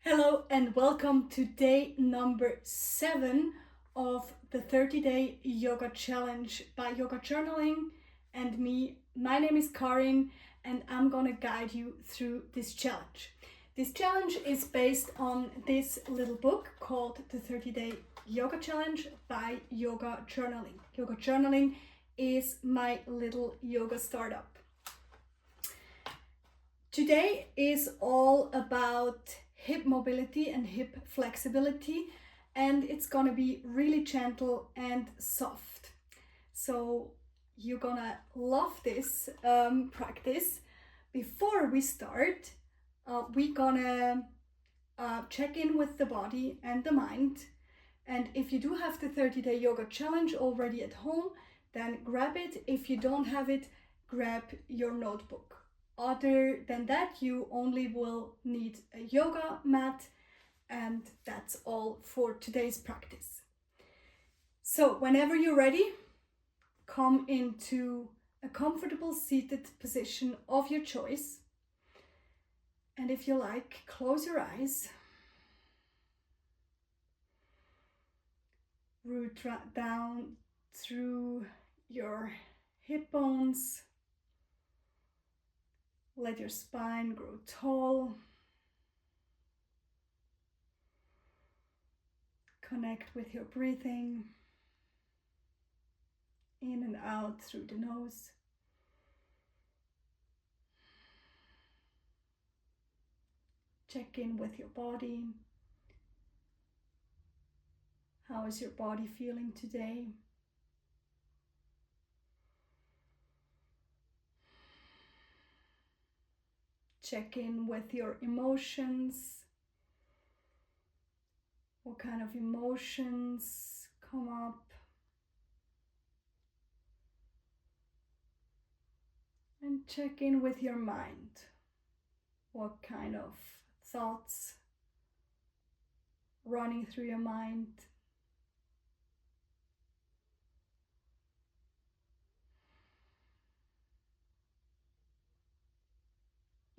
Hello and welcome to day number 7 of the 30-day yoga challenge by Yoga Journaling and me. My name is Karin and I'm gonna guide you through this challenge. This challenge is based on this little book called the 30-day yoga challenge by Yoga Journaling. Yoga Journaling is my little yoga startup. Today is all about hip mobility and hip flexibility, and it's gonna be really gentle and soft. So you're gonna love this practice. Before we start, we're gonna check in with the body and the mind. And if you do have the 30-day yoga challenge already at home, then grab it. If you don't have it, grab your notebook. Other than that, you only will need a yoga mat, and that's all for today's practice. So whenever you're ready, come into a comfortable seated position of your choice. And if you like, close your eyes. Root down through your hip bones. Let your spine grow tall. Connect with your breathing. In and out through the nose. Check in with your body. How is your body feeling today? Check in with your emotions. What kind of emotions come up? And check in with your mind. What kind of thoughts running through your mind?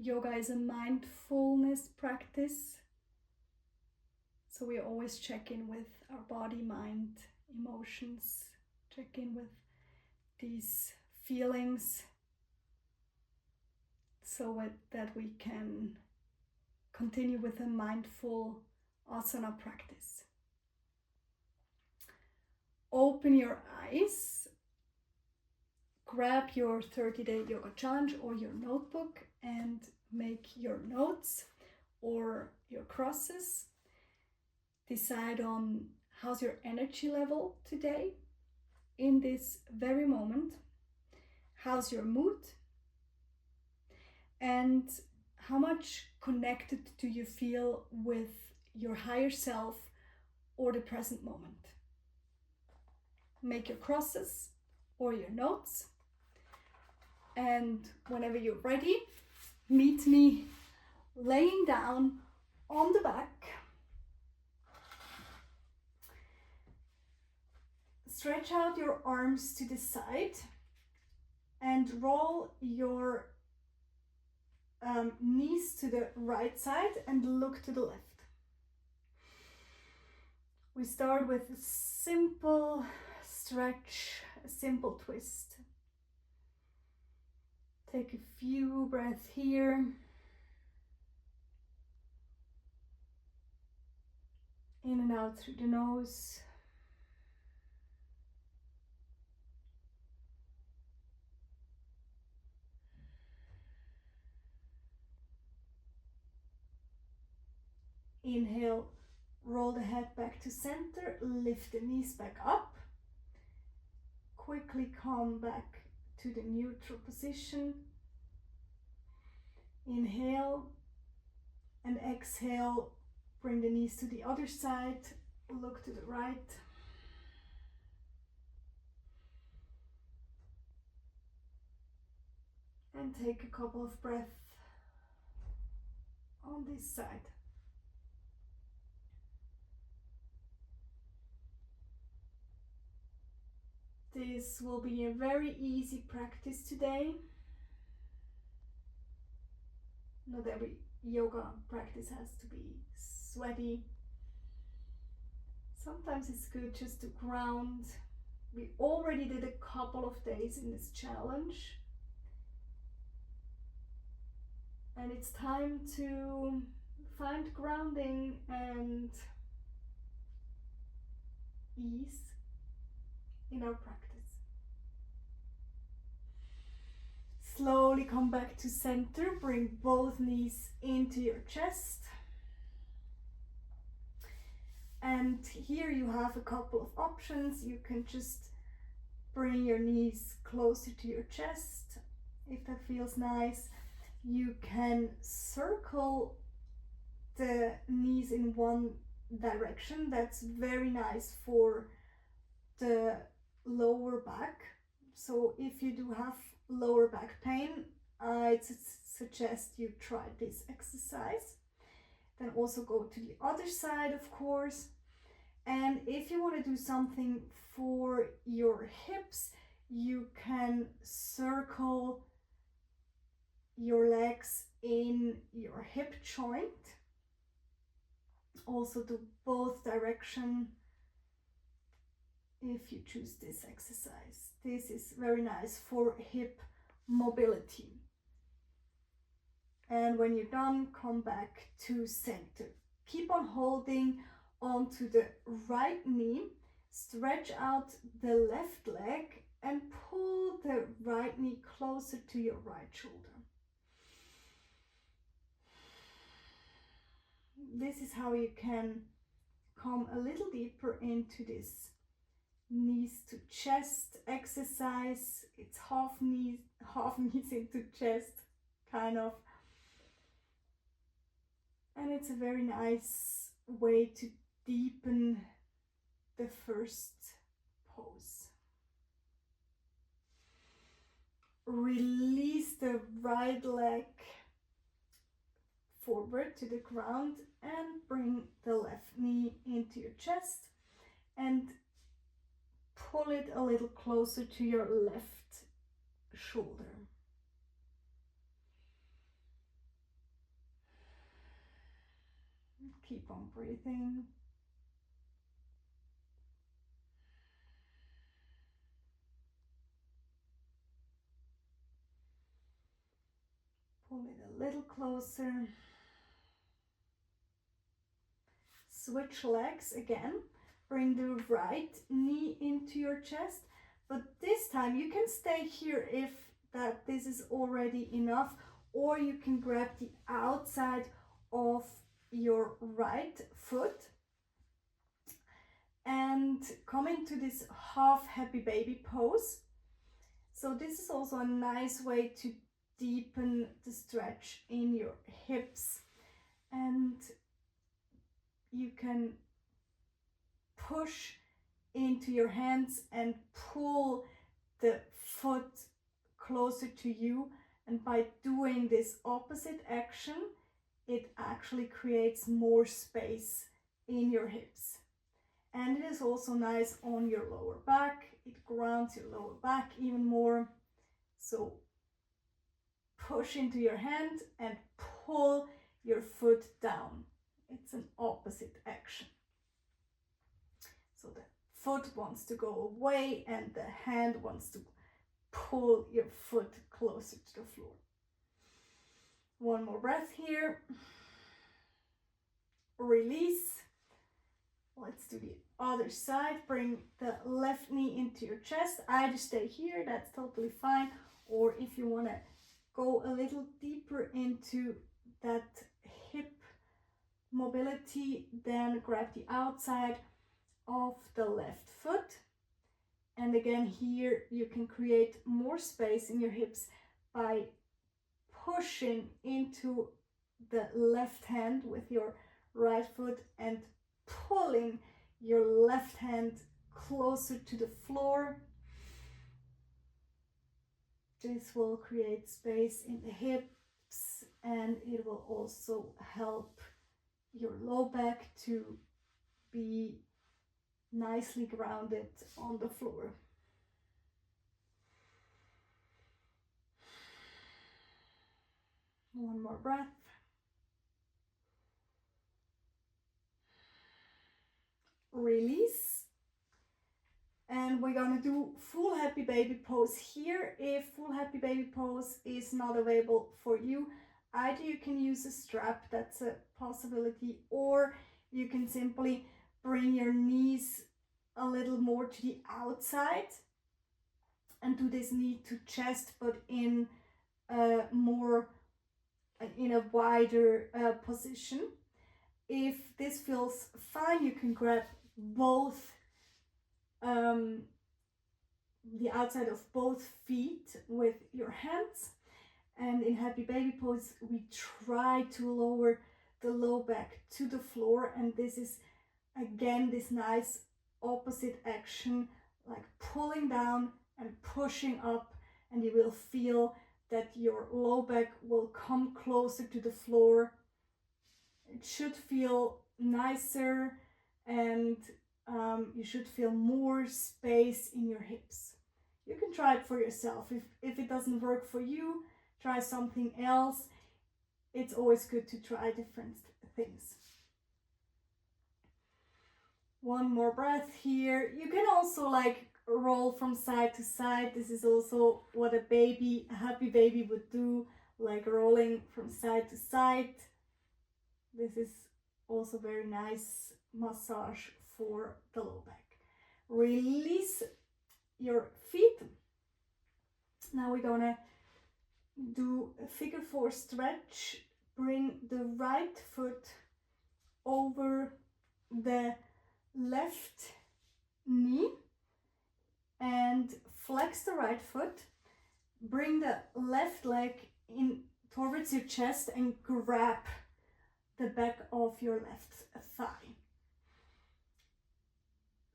Yoga is a mindfulness practice. So we always check in with our body, mind, emotions, check in with these feelings so that we can continue with a mindful asana practice. Open your eyes, grab your 30-day yoga challenge or your notebook and make your notes or your crosses. Decide on how's your energy level today in this very moment. How's your mood? And how much connected do you feel with your higher self or the present moment? Make your crosses or your notes. And whenever you're ready, meet me laying down on the back. Stretch out your arms to the side and roll your knees to the right side and look to the left. We start with a simple stretch, a simple twist. Take a few breaths here. In and out through the nose. Inhale, roll the head back to center, lift the knees back up. Quickly come back to the neutral position. Inhale and exhale, bring the knees to the other side, look to the right. And take a couple of breaths on this side. This will be a very easy practice today. Not yoga practice has to be sweaty. Sometimes it's good just to ground. We already did a couple of days in this challenge. And it's time to find grounding and ease in our practice. Slowly come back to center. Bring both knees into your chest. And here you have a couple of options. You can just bring your knees closer to your chest if that feels nice. You can circle the knees in one direction. That's very nice for the lower back. So if you do have lower back pain, I'd suggest you try this exercise. Then also go to the other side, of course. And if you want to do something for your hips, you can circle your legs in your hip joint. Also do both direction if you choose this exercise. This is very nice for hip mobility. And when you're done, come back to center. Keep on holding onto the right knee. Stretch out the left leg and pull the right knee closer to your right shoulder. This is how you can come a little deeper into this knees to chest exercise. It's half knees into chest, kind of. And it's a very nice way to deepen the first pose. Release the right leg forward to the ground and bring the left knee into your chest and pull it a little closer to your left shoulder. Keep on breathing. Pull it a little closer. Switch legs again. Bring the right knee into your chest, but this time you can stay here if this is already enough, or you can grab the outside of your right foot and come into this half happy baby pose. So this is also a nice way to deepen the stretch in your hips, and you can push into your hands and pull the foot closer to you, and by doing this opposite action it actually creates more space in your hips. And it is also nice on your lower back. It grounds your lower back even more. So push into your hand and pull your foot down. It's an opposite action. So the foot wants to go away and the hand wants to pull your foot closer to the floor. One more breath here. Release. Let's do the other side. Bring the left knee into your chest. Either stay here, that's totally fine. Or if you want to go a little deeper into that hip mobility, then grab the outside of the left foot. And again, here you can create more space in your hips by pushing into the left hand with your right foot and pulling your left hand closer to the floor. This will create space in the hips and it will also help your low back to be nicely grounded on the floor. One more breath. release. And we're gonna do full happy baby pose here. If full happy baby pose is not available for you, either you can use a strap, that's a possibility, or you can simply bring your knees a little more to the outside and do this knee to chest, but in a wider position. If this feels fine, you can grab both the outside of both feet with your hands. And in happy baby pose, we try to lower the low back to the floor. And this is, again, this nice opposite action, like pulling down and pushing up. And you will feel that your low back will come closer to the floor. It should feel nicer, and you should feel more space in your hips. You can try it for yourself. If it doesn't work for you, try something else. It's always good to try different things. One more breath here. You can also like roll from side to side. This is also what a happy baby would do, like rolling from side to side. This is also very nice massage for the low back. Release your feet. Now we're gonna do a figure 4 stretch. Bring the right foot over the left knee and flex the right foot. Bring the left leg in towards your chest and grab the back of your left thigh.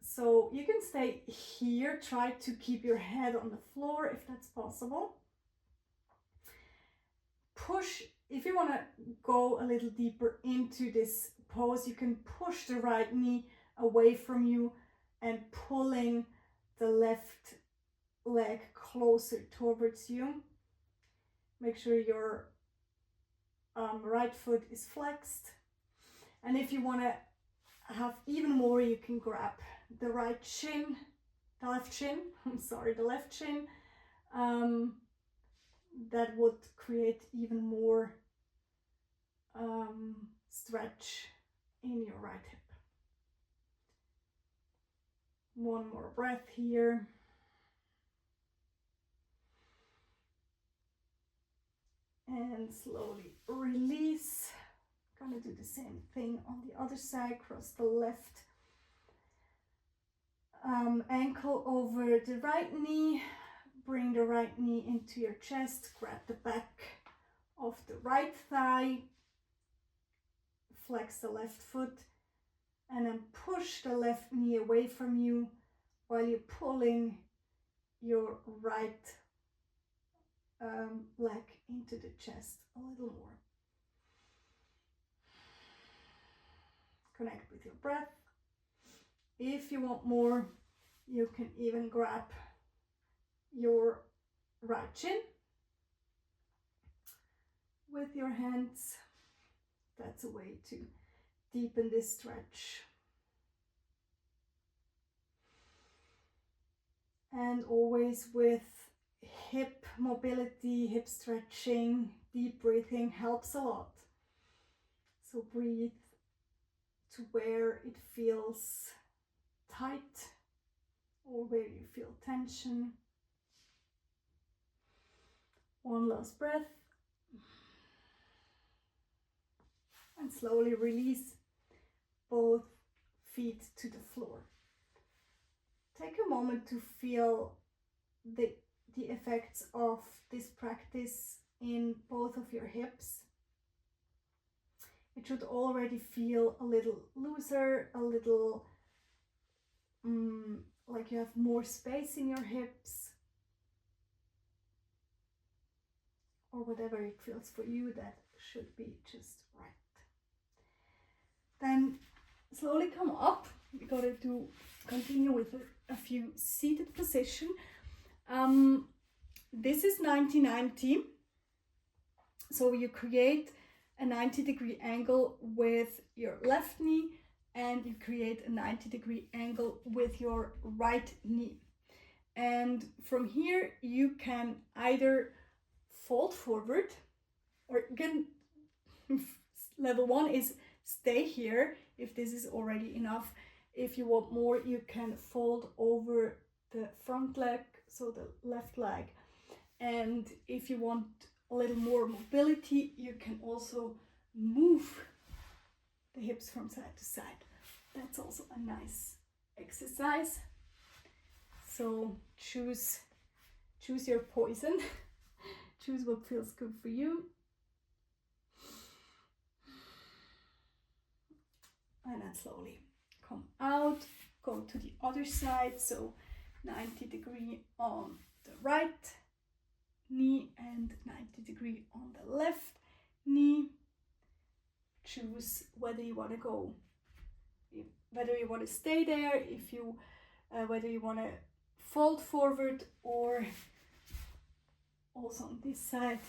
So you can stay here, try to keep your head on the floor if that's possible. Push, if you want to go a little deeper into this pose, you can push the right knee away from you and pulling the left leg closer towards you. Make sure your right foot is flexed. And if you want to have even more, you can grab the left shin. That would create even more stretch in your right hip. One more breath here. And slowly release. Gonna do the same thing on the other side. Cross the left ankle over the right knee. Bring the right knee into your chest. Grab the back of the right thigh. Flex the left foot. And then push the left knee away from you while you're pulling your right leg into the chest a little more. Connect with your breath. If you want more, you can even grab your right shin with your hands. That's a way to deepen this stretch. And always with hip mobility, hip stretching, deep breathing helps a lot. So breathe to where it feels tight or where you feel tension. One last breath. And slowly release both feet to the floor. Take a moment to feel the effects of this practice in both of your hips. It should already feel a little looser, a little like you have more space in your hips, or whatever it feels for you. That should be just right. Then slowly come up. We got to continue with a few seated position. This is 90-90. So you create a 90-degree angle with your left knee and you create a 90-degree angle with your right knee. And from here you can either fold forward, or again, level 1 is stay here if this is already enough. If you want more, you can fold over the front leg, so the left leg. And if you want a little more mobility, you can also move the hips from side to side. That's also a nice exercise. So choose your poison. Choose what feels good for you. And then slowly come out, go to the other side. So 90-degree on the right knee and 90-degree on the left knee. Choose whether you want to go, whether you want to stay there, if you whether you want to fold forward, or also on this side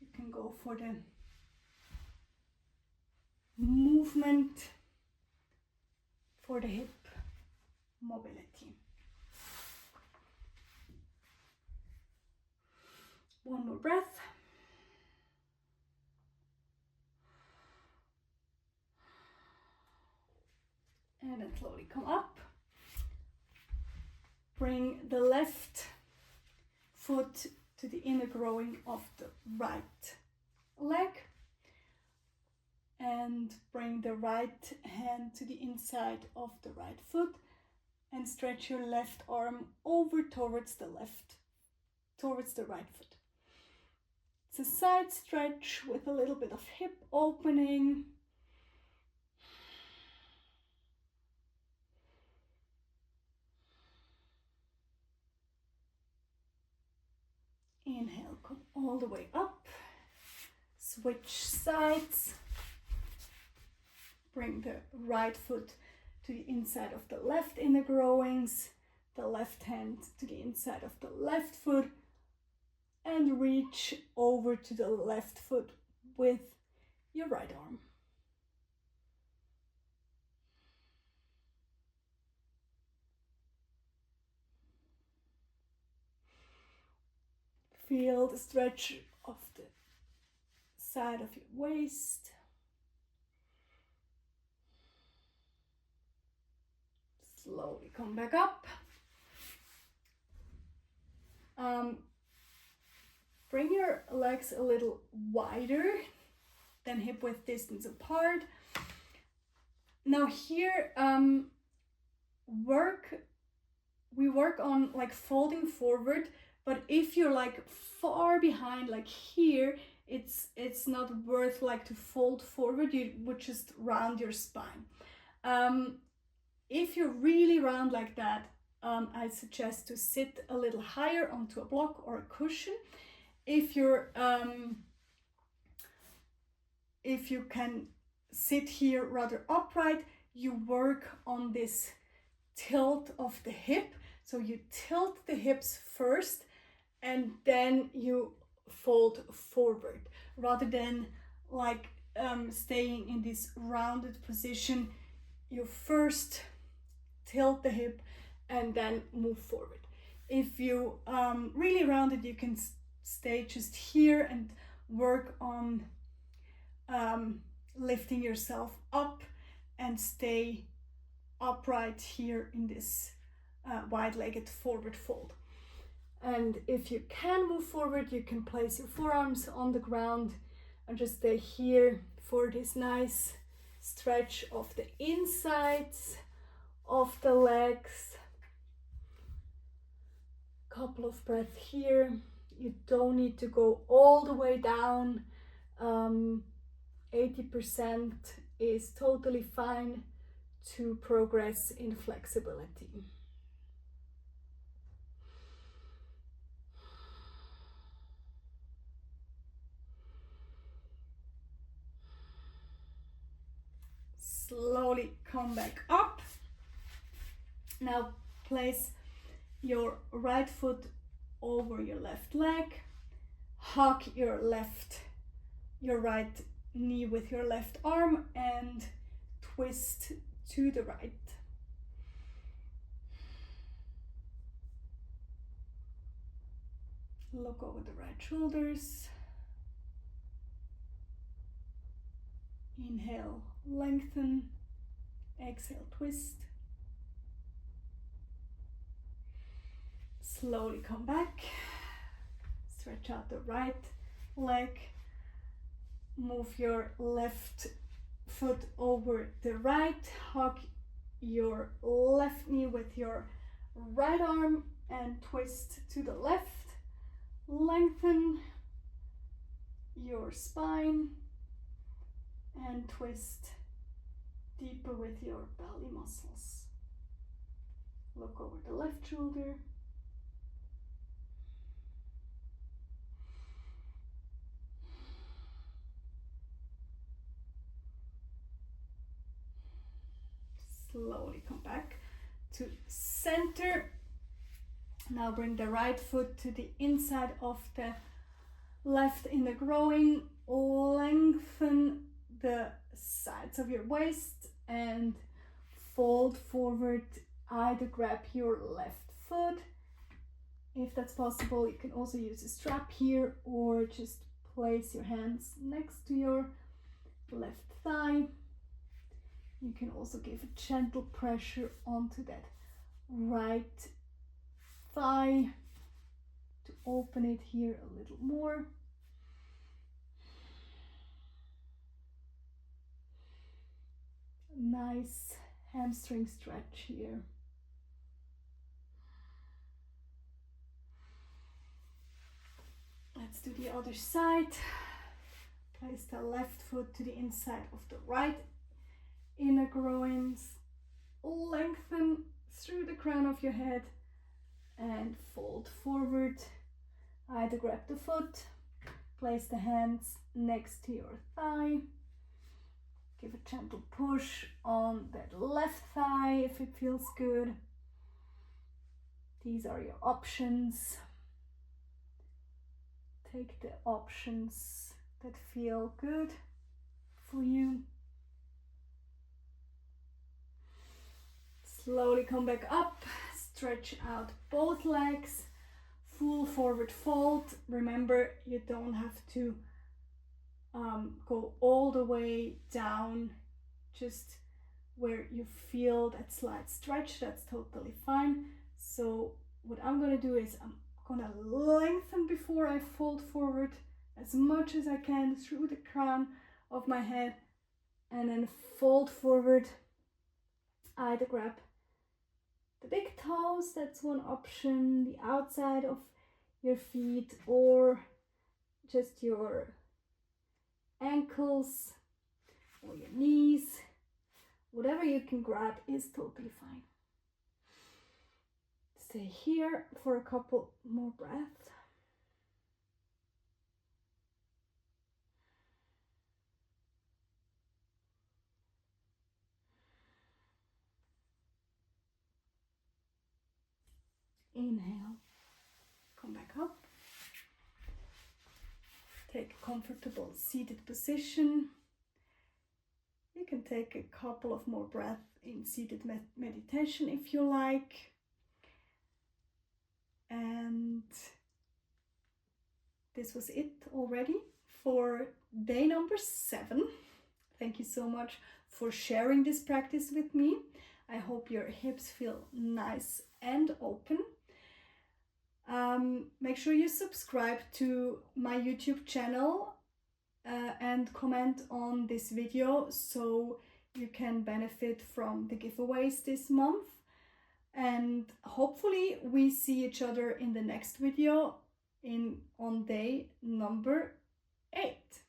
you can go for the movement for the hip mobility. One more breath. And then slowly come up. Bring the left foot to the inner groin of the right leg. And bring the right hand to the inside of the right foot. And stretch your left arm over towards the right foot. It's a side stretch with a little bit of hip opening. Inhale, come all the way up. Switch sides. Bring the right foot to the inside of the left inner groins, the left hand to the inside of the left foot, and reach over to the left foot with your right arm. Feel the stretch of the side of your waist. Slowly come back up. Bring your legs a little wider than hip width distance apart. Now here, we work on like folding forward, but if you're like far behind, like here, it's not worth like to fold forward. You would just round your spine. If you're really round like that, I suggest to sit a little higher onto a block or a cushion. If you can sit here rather upright, you work on this tilt of the hip. So you tilt the hips first and then you fold forward, rather than like staying in this rounded position. You first tilt the hip and then move forward. If you really rounded, you can stay just here and work on lifting yourself up and stay upright here in this wide-legged forward fold. And if you can move forward, you can place your forearms on the ground and just stay here for this nice stretch of the insides of the legs. Couple of breaths here. You don't need to go all the way down. 80% is totally fine to progress in flexibility. Slowly come back up. Now place your right foot over your left leg. Hug your right knee with your left arm and twist to the right. Look over the right shoulders. Inhale, lengthen. Exhale, twist. Slowly come back. Stretch out the right leg. Move your left foot over the right. Hug your left knee with your right arm and twist to the left. Lengthen your spine and twist deeper with your belly muscles. Look over the left shoulder. Slowly come back to center. Now bring the right foot to the inside of the left inner groin. Lengthen the sides of your waist and fold forward. Either grab your left foot. If that's possible, you can also use a strap here or just place your hands next to your left thigh. You can also give a gentle pressure onto that right thigh to open it here a little more. Nice hamstring stretch here. Let's do the other side. Place the left foot to the inside of the right inner groins. Lengthen through the crown of your head and fold forward. Either grab the foot, place the hands next to your thigh. Give a gentle push on that left thigh if it feels good. These are your options. Take the options that feel good for you. Slowly come back up, stretch out both legs, full forward fold. Remember, you don't have to go all the way down, just where you feel that slight stretch, that's totally fine. So what I'm gonna do is I'm gonna lengthen before I fold forward as much as I can through the crown of my head and then fold forward. Either grab the big toes, that's one option, the outside of your feet, or just your ankles or your knees. Whatever you can grab is totally fine. Stay here for a couple more breaths. Inhale, come back up. Take a comfortable seated position. You can take a couple of more breaths in seated meditation if you like. And this was it already for day number 7. Thank you so much for sharing this practice with me. I hope your hips feel nice and open. Make sure you subscribe to my YouTube channel and comment on this video so you can benefit from the giveaways this month. And hopefully we see each other in the next video on day number 8.